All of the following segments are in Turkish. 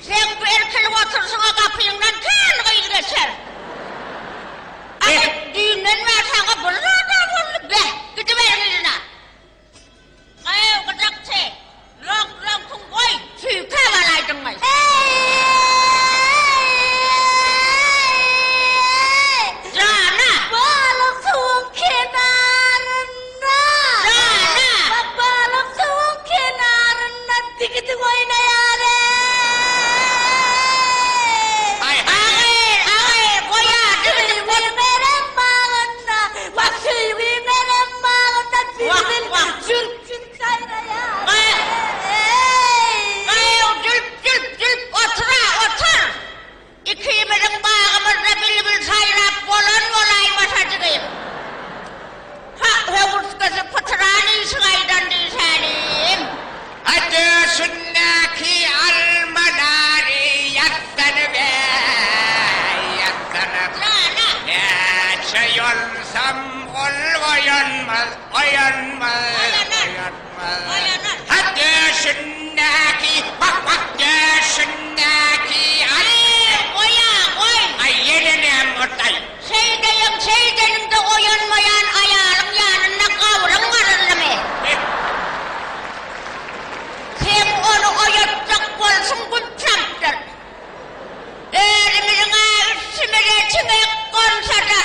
Sen bu erkek otursun o kapıyından tanrıyı geçer. Ama düğünden ver sana bunu da vurdu be. Gidiverin yüzüne. Ay kızak şey. Long tungoy. Suyu kavalaydın mı? Cana. Balık suyun kenarında. Cana. Bak balık suyun kenarında dikidik oynayar. Ağır koya. Dibini vur. Bilmem bağında. Bak suyu bilmem bağında. Vah. Çürk kaynayar. Cülp otur. İkimizin bağımızda bilbil sayrap olan başacıkayım. Havuz kızı pıtırağını sıkaydan değilsenim. Hadi sünnaki almaları yattanı be, yattanı. Cana. Ne yorsam oyanmaz. Oyanar. Hadi sünnaki, bak de sünnaki Koy. ay yelenem ortay. Şeydenim de oyanmayan ayağın yanında kavrun varırlı mı? Sen onu oyatacak olsun gülçaktır. Elimizin üstümüze çıkıp konsa da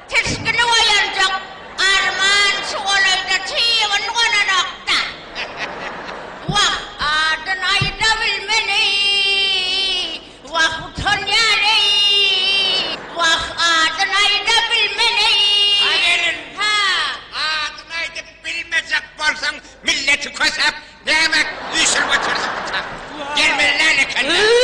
tiskini oyanacak. Arman şu olayda çiğin ona nokta. Vah adın ayda bilmeni. Vah utanyanı. Vah adın ayda bilmeni. Aynen. Ha. Adını edip bilmeyecek bolsan milleti kösep demek düşür götürsün. Gelmeliler kendine.